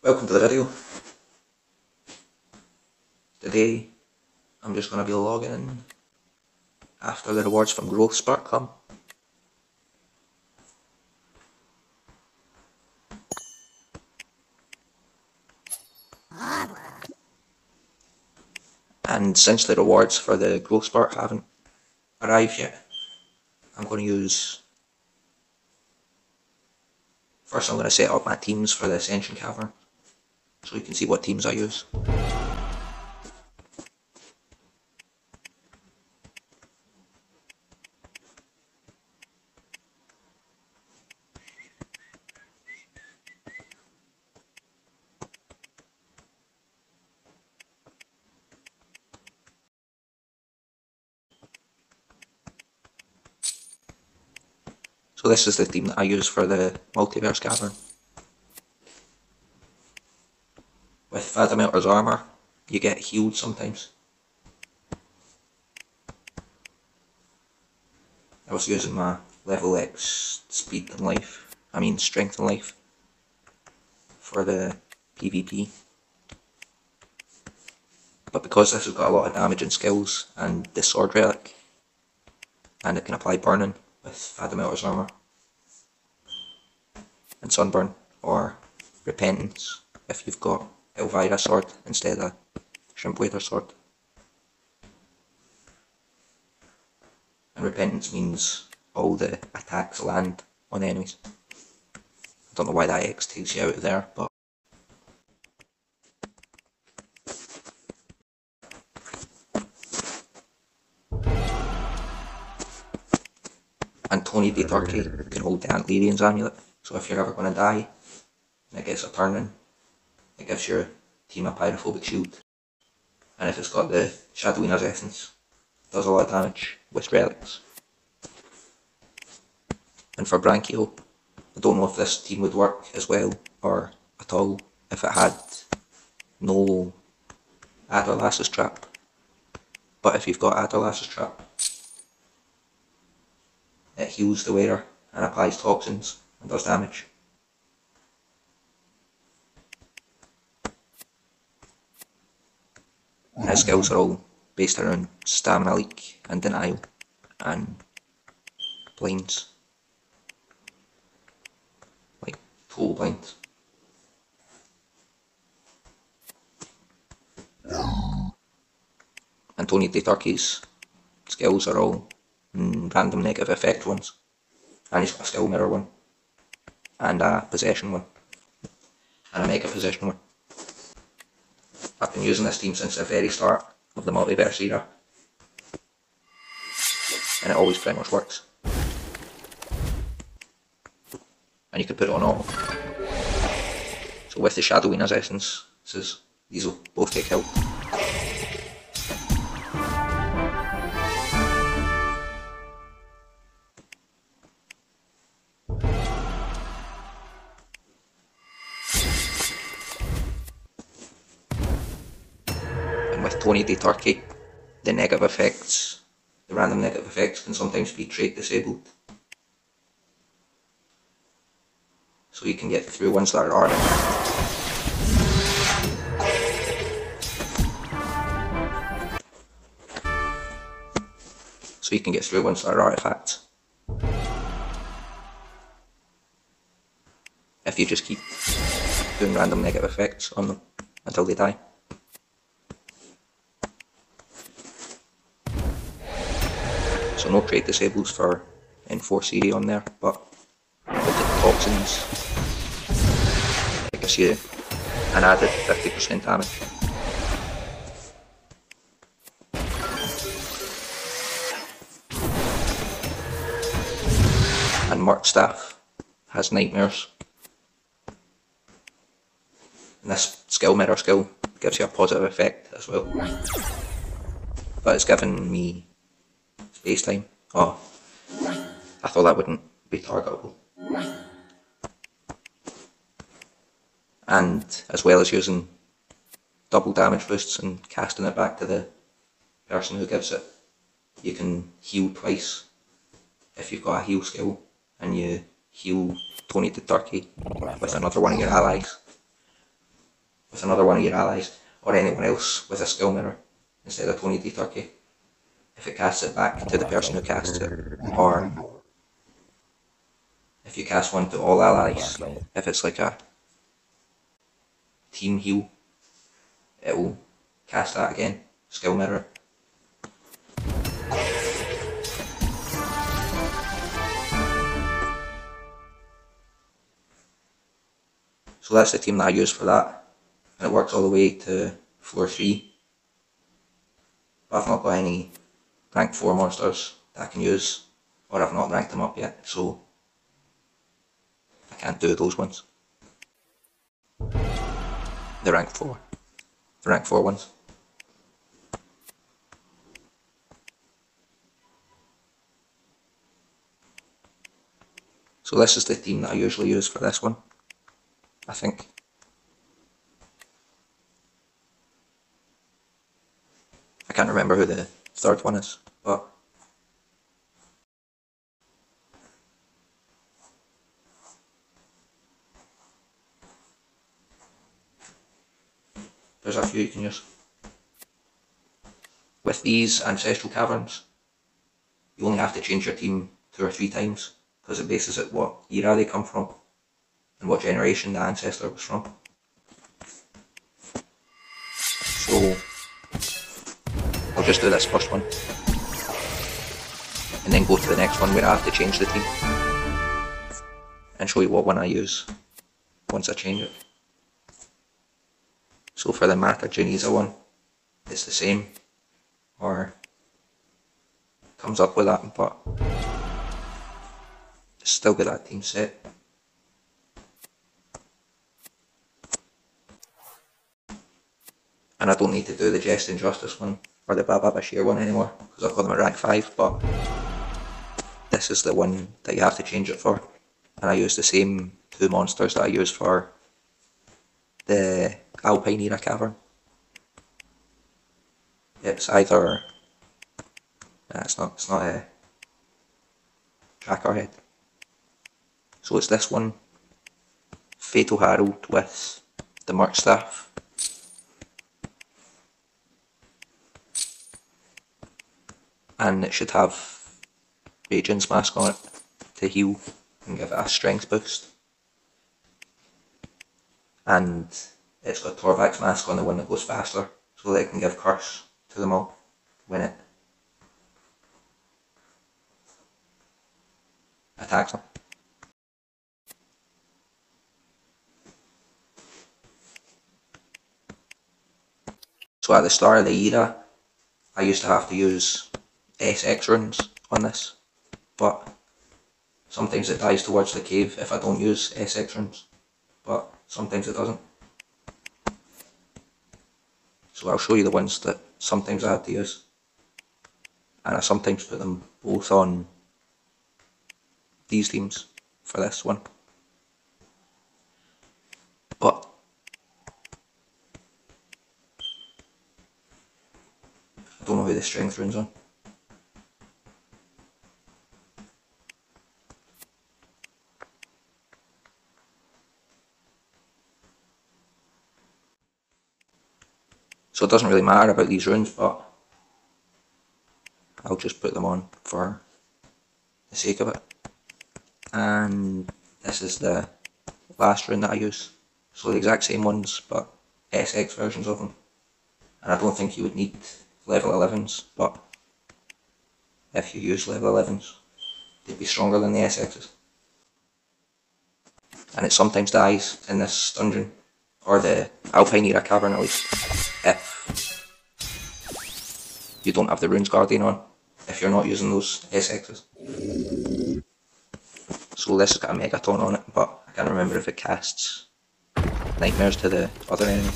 Welcome to the video. Today I'm just going to be logging in after the rewards from Growth Spurt come. And since the rewards for the Growth Spurt haven't arrived yet, I'm going to use... First I'm going to set up my teams for the Ascension Cavern, so you can see what teams I use. So this is the team that I use for the Multiverse Cavern. With Fathometer's armour, you get healed sometimes. I was using my level X speed and life, strength and life, for the PvP. But because this has got a lot of damage and skills, and the sword relic, and it can apply burning with Fathometer's armour, and sunburn, or repentance if you've got Elvira sword instead of Shrimpwader sword. And repentance means all the attacks land on enemies. I don't know why that X takes you out of there, but and Tony the Turkey can hold the Antlerian's amulet, so if you're ever going to die and it gets a turn in, it gives your team a pyrophobic shield. And if it's got the Shadowweener's essence, it does a lot of damage with relics. And for Branchio, I don't know if this team would work as well or at all if it had no Adralas's trap. But if you've got Adralas's trap, it heals the wearer and applies toxins and does damage. And his skills are all based around stamina leak and denial and blinds. Like total blind. And Tony the Turkey's skills are all random negative effect ones. And he's got a skill mirror one. And a possession one. And a mega possession one. I've been using this team since the very start of the Multiverse Era, and it always pretty much works. And you can put it on auto. So with the Shadowweener's essence, these will both take health. With Tony the Turkey, the negative effects, the random negative effects can sometimes be trait disabled. So you can get through ones that are artifacts. If you just keep doing random negative effects on them until they die. So no trait disables for Enforce Series on there, but with the toxins, it gives you an added 50% damage. And Murk Staff has nightmares. And this skill mirror skill gives you a positive effect as well. But it's given me space time. Oh, I thought that wouldn't be targetable. And as well as using double damage boosts and casting it back to the person who gives it, you can heal twice if you've got a heal skill and you heal Tony the Turkey with another one of your allies. with another one of your allies, or anyone else with a skill mirror instead of Tony D. Turkey, if it casts it back to the person who casts it, or if you cast one to all allies, if it's like a team heal, it will cast that again, skill mirror. So that's the team that I use for that, and it works all the way to floor 3. But I've not got any rank 4 monsters that I can use, or I've not ranked them up yet, so I can't do those ones. The rank 4 ones. So this is the team that I usually use for this one, I think. I can't remember who the third one is, but there's a few you can use. With these Ancestral Caverns, you only have to change your team 2 or 3 times, because it bases it what era they come from, and what generation the Ancestor was from. So I'll just do this first one, and then go to the next one where I have to change the team, and show you what one I use once I change it. So for the Matter Genesa one, it's the same, or comes up with that, but still got that team set. And I don't need to do the Jest and Justice one, or the Baba Bashir one anymore, because I've got them at rank 5, but this is the one that you have to change it for. And I use the same 2 monsters that I use for the Alpine Era Cavern. It's either, it's not a Tracker Head. So it's this one, Fatal Herald with the Merc Staff. And it should have Radiant's Mask on it to heal and give it a strength boost. And it's got Torvak's Mask on the one that goes faster, so that it can give Curse to them all when it attacks them. So at the start of the era, I used to have to use SX runes on this, but sometimes it dies towards the cave if I don't use SX runes, but sometimes it doesn't. So I'll show you the ones that sometimes I had to use, and I sometimes put them both on these teams for this one. But I don't know who the strength rune's on. So it doesn't really matter about these runes, but I'll just put them on for the sake of it. And this is the last rune that I use. So the exact same ones, but SX versions of them. And I don't think you would need level 11s, but if you use level 11s, they'd be stronger than the SXs. And it sometimes dies in this dungeon, or the Alpine Era Cavern at least, if you don't have the Runes Guardian on, if you're not using those SXs. So this has got a Megaton on it, but I can't remember if it casts Nightmares to the other enemy.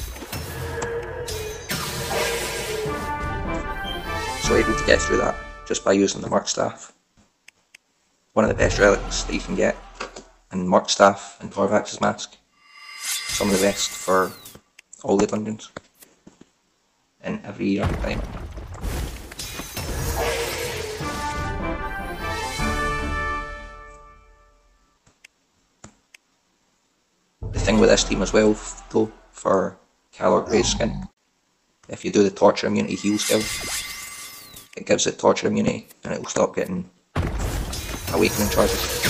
So able to get through that just by using the Merc Staff. One of the best relics that you can get, and Merc Staff and Torvak's Mask. Some of the best for all the dungeons in every year time. The thing with this team as well, though, for Calor Grey's skin. If you do the Torture Immunity heal skill, it gives it Torture Immunity and it will stop getting Awakening charges.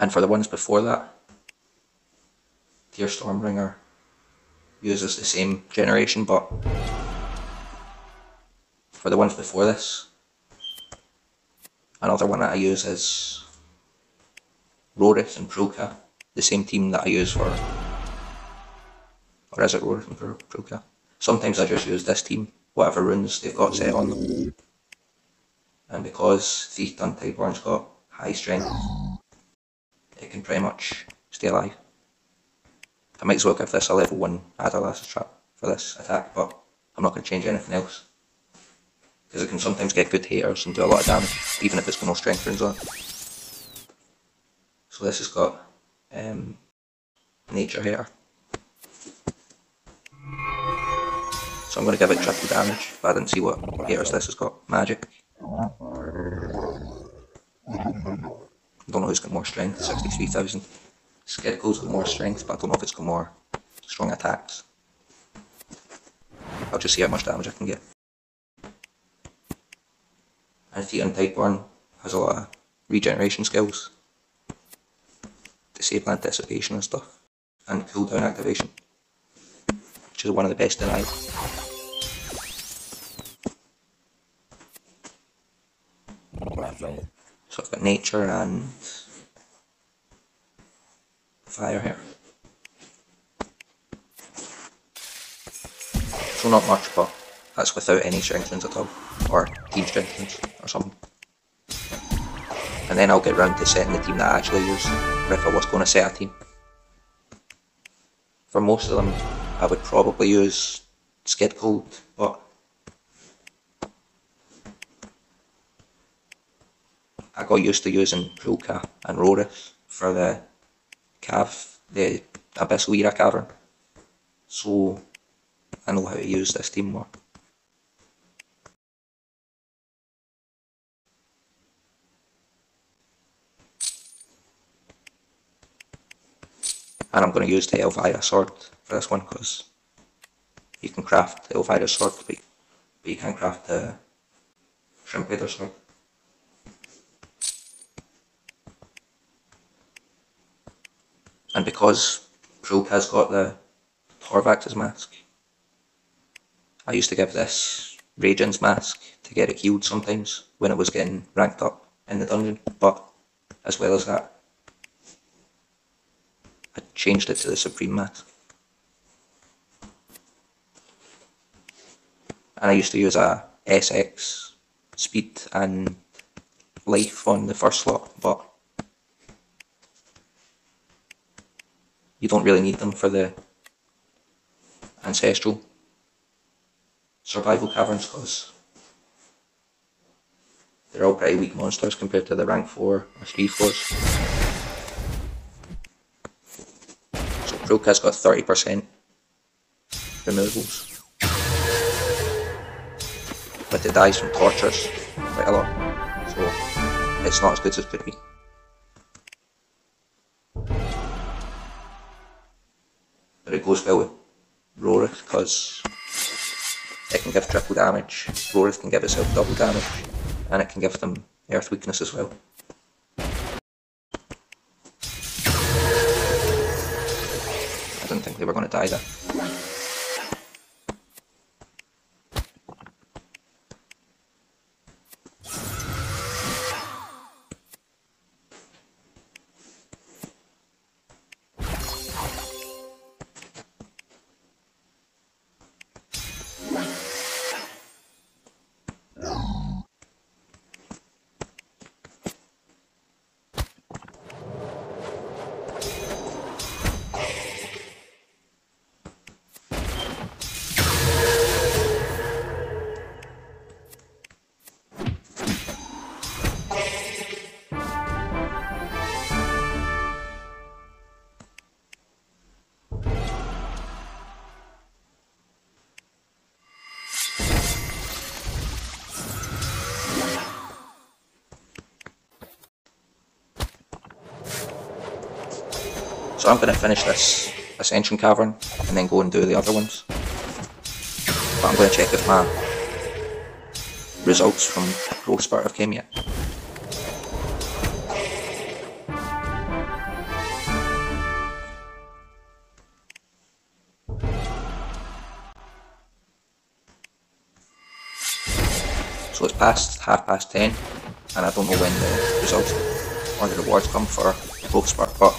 And for the ones before that, Tear Stormbringer uses the same generation, but for the ones before this, another one that I use is Rorith and Proka, the same team that I use for, or is it Rorith and Proka? Sometimes I just use this team, whatever runes they've got set on them. And because Thief Dun Tideborn's got high strength, it can pretty much stay alive. I might as well give this a level 1 Adalas's Trap for this attack, but I'm not going to change anything else. Because it can sometimes get good haters and do a lot of damage, even if it's got no strength runes on it. So this has got Nature Hater. So I'm going to give it triple damage, but I didn't see what haters this has got. Magic. I don't know who's got more strength, 63,000. Skidco's got more strength, but I don't know if it's got more strong attacks. I'll just see how much damage I can get. And Thief Dun Tideborn has a lot of regeneration skills. Disable Anticipation and stuff. And cooldown activation, which is one of the best in AI. So I've got Nature and Fire here. So not much, but that's without any strength runes at all, or team strength runes or something. And then I'll get round to setting the team that I actually use, or if I was going to set a team. For most of them, I would probably use Skidcold, but I got used to using Proka and Rorith for the Abyssal Era Cavern, so I know how to use this team more. And I'm going to use the Elvira sword for this one because you can craft the Elvira sword, but you can't craft the Shrimp Raider sword. And because Proka's got the Torvax's mask, I used to give this Radiant's mask to get it healed sometimes when it was getting ranked up in the dungeon, but as well as that, I changed it to the Supreme mask. And I used to use a SX speed and life on the first slot, but you don't really need them for the Ancestral survival caverns because they're all pretty weak monsters compared to the rank 4 or 3/4s. So Proka's got 30% removals, but it dies from tortures quite a lot, so it's not as good as it could be. But it goes well with Rorith because it can give triple damage, Rorith can give itself double damage, and it can give them earth weakness as well. I didn't think they were going to die there. So I'm going to finish this Ascension Cavern and then go and do the other ones. But I'm going to check if my results from Growth Spurt have came yet. So it's past 10:30 and I don't know when the results or the rewards come for Growth Spurt, but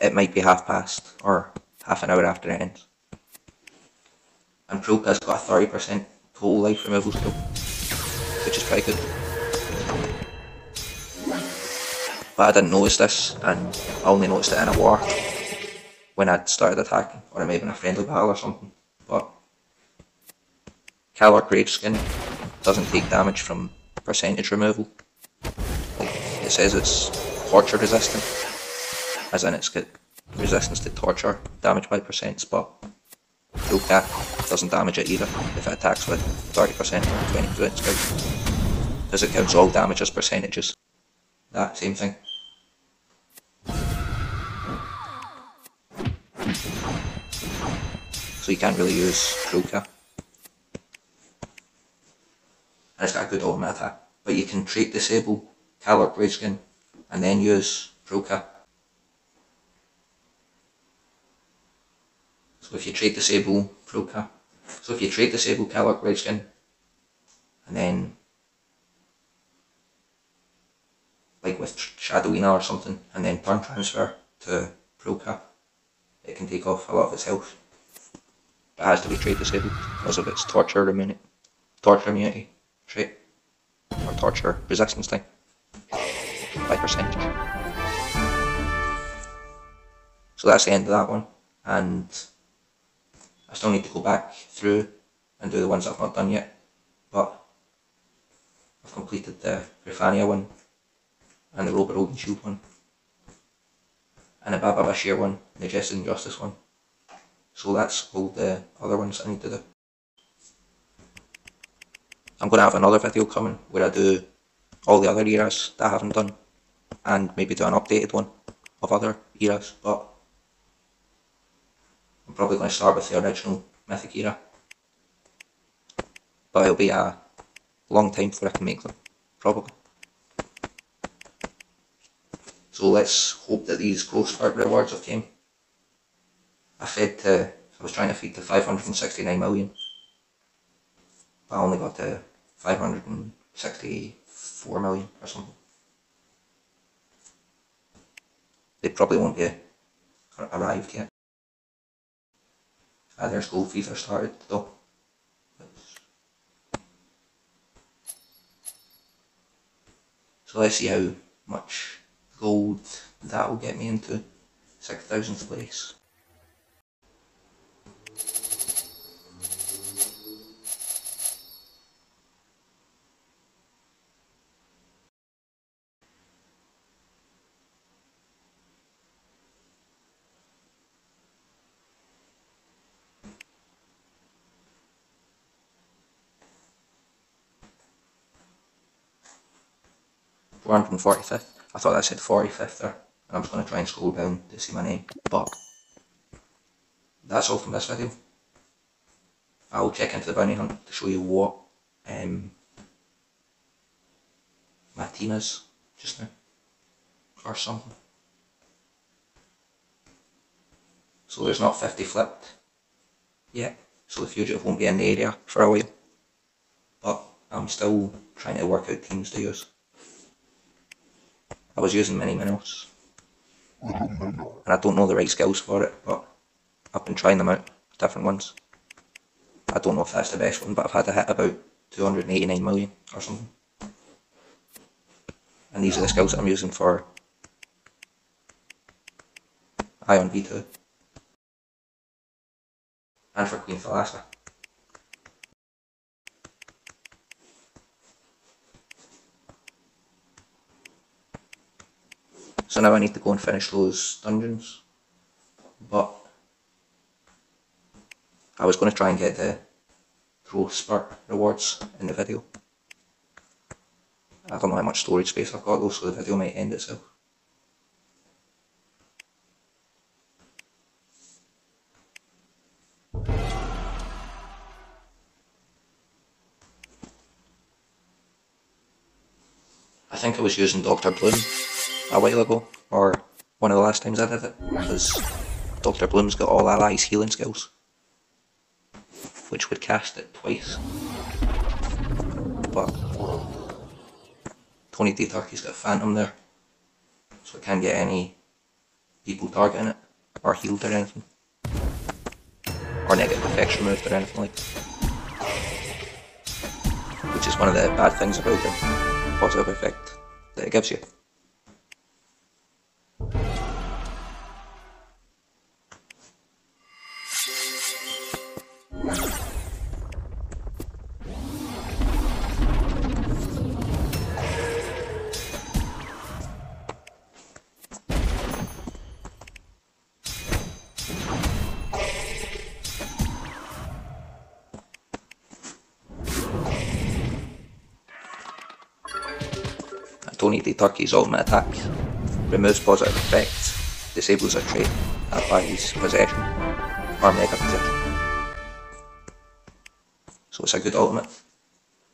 it might be past or half an hour after it ends. And Pruka's got a 30% total life removal skill, which is pretty good. But I didn't notice this, and I only noticed it in a war when I'd started attacking, or it may have been a friendly battle or something. But Calor Graveskin doesn't take damage from percentage removal. Like, it says it's torture resistant, as in it's got resistance to torture damage by percents, but Pruka doesn't damage it either if it attacks with 30% or 20% skill, because it counts all damage as percentages. That same thing. So you can't really use Pruka. And it's got a good ultimate attack. But you can trait disable Calor Graveskin and then use Pruka. So if you trait disable Pruka, so if you trait disable Calor Graveskin and then like with Shadowina or something, and then turn transfer to Pruka, it can take off a lot of its health. But it has to be trait disabled because of its torture immunity trait, or torture resistance thing, by percentage. So that's the end of that one, and I still need to go back through and do the ones I've not done yet, but I've completed the Grifania one, and the Robot Golden Shield one, and the Baba Bashir one, and the Justice and Justice one. So that's all the other ones I need to do. I'm going to have another video coming where I do all the other eras that I haven't done, and maybe do an updated one of other eras, but I'm probably going to start with the original Mythic era. But it'll be a long time before I can make them, probably. So let's hope that these Growth Spurt rewards have came. I was trying to feed to 569 million, but I only got to 564 million or something. They probably won't be arrived yet. Their gold fees are started though. So let's see how much gold that will get me into 6,000th place. $445th. I thought that said 45th there, and I was going to try and scroll down to see my name, but that's all from this video. I'll check into the bounty hunt to show you what my team is just now, or something. So there's not 50 flipped yet, so the fugitive won't be in the area for a while, but I'm still trying to work out teams to use. I was using many minnows, and I don't know the right skills for it, but I've been trying them out, different ones. I don't know if that's the best one, but I've had a hit about 289 million or something. And these are the skills that I'm using for Ion V2 and for Queen Thalassa. So now I need to go and finish those dungeons, but I was going to try and get the Growth Spurt rewards in the video. I don't know how much storage space I've got though, so the video might end itself. I think I was using Dr. Bloom a while ago, or one of the last times I did it, because Dr. Bloom's got all allies healing skills, which would cast it twice. But Tony D Turkey's got Phantom there, so it can't get any people targeting it, or healed or anything, or negative effects removed or anything like that. Which is one of the bad things about the positive effect that it gives you. Tony D Turkey's ultimate attack removes positive effects, disables a trait, applies possession, or mega possession. So it's a good ultimate,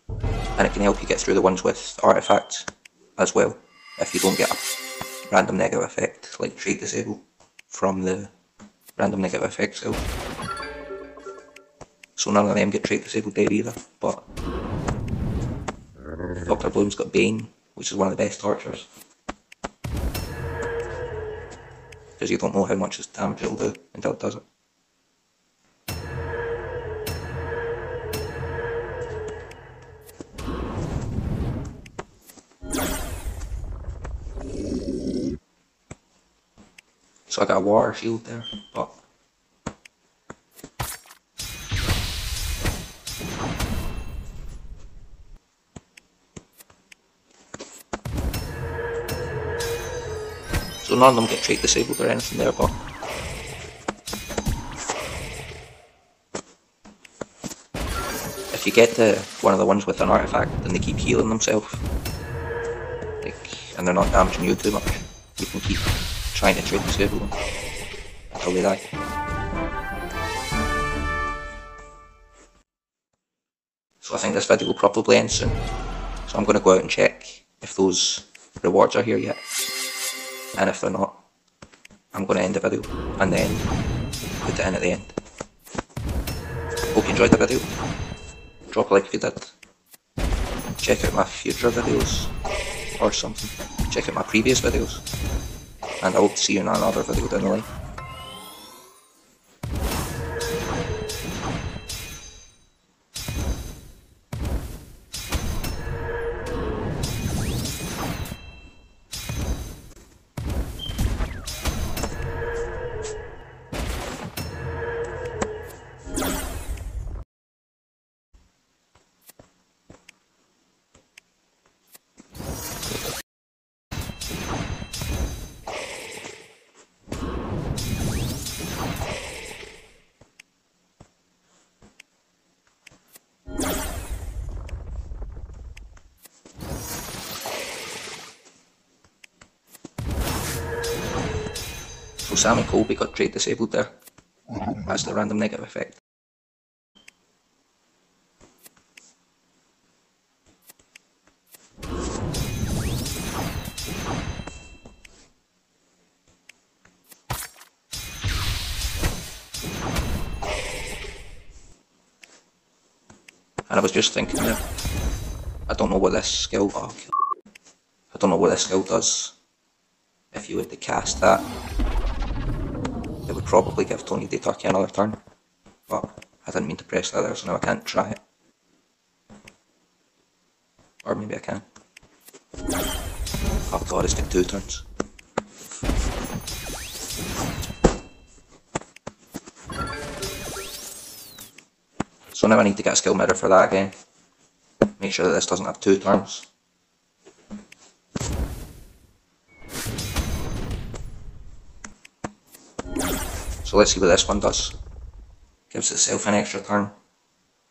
and it can help you get through the ones with artifacts as well, if you don't get a random negative effect like trait disable from the random negative effect skill. So none of them get trait disabled there either, but Dr. Bloom's got Bane, which is one of the best tortures, because you don't know how much damage it'll do until it does it. So I got a water shield there, but so none of them get trait disabled or anything there, but if you get to one of the ones with an artifact and they keep healing themselves, and they're not damaging you too much, you can keep trying to trait disable them until they die. So I think this video will probably end soon, so I'm going to go out and check if those rewards are here yet. And if they're not, I'm going to end the video and then put it in at the end. Hope you enjoyed the video. Drop a like if you did. Check out my future videos or something. Check out my previous videos. And I hope to see you in another video down the line. So Sam and Colby got trait disabled there. That's the random negative effect. And I was just thinking that I don't know what this skill does. If you were to cast that, it would probably give Tony D Turkey another turn, but I didn't mean to press that there, so now I can't try it. Or maybe I can. Oh god, it's got 2 turns. So now I need to get a skill mirror for that again. Make sure that this doesn't have 2 turns. So let's see what this one does. Gives itself an extra turn.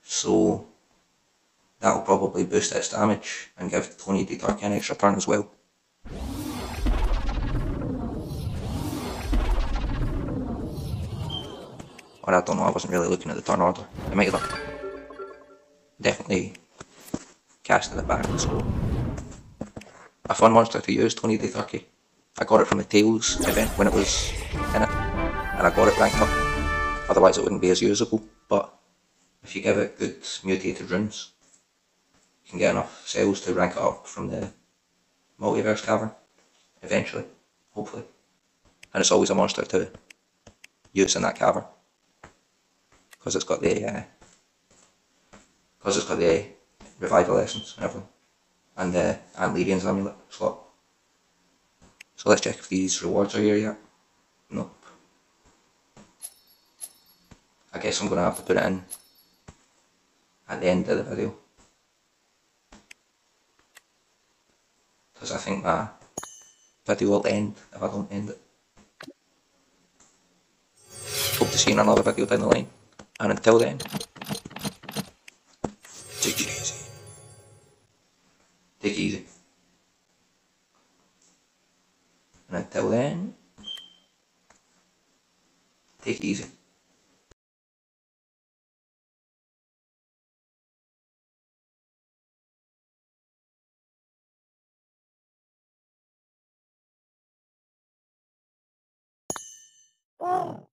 so that'll probably boost its damage and give Tony D Turkey an extra turn as well. Or I don't know, I wasn't really looking at the turn order. I might have definitely casted it back, so a fun monster to use, Tony D Turkey. I got it from the Tails event when it was in it, and I got it ranked up. Otherwise it wouldn't be as usable, but if you give it good mutated runes, you can get enough cells to rank it up from the Multiverse Cavern, eventually, hopefully. And it's always a monster to use in that cavern, because it's got the revival essence and everything, and the Antlerian's amulet slot. So let's check if these rewards are here yet. Nope. I guess I'm going to have to put it in at the end of the video, because I think my video will end if I don't end it. Hope to see you in another video down the line, and until then, take it easy. Take it easy. And until then, take it easy. Oh.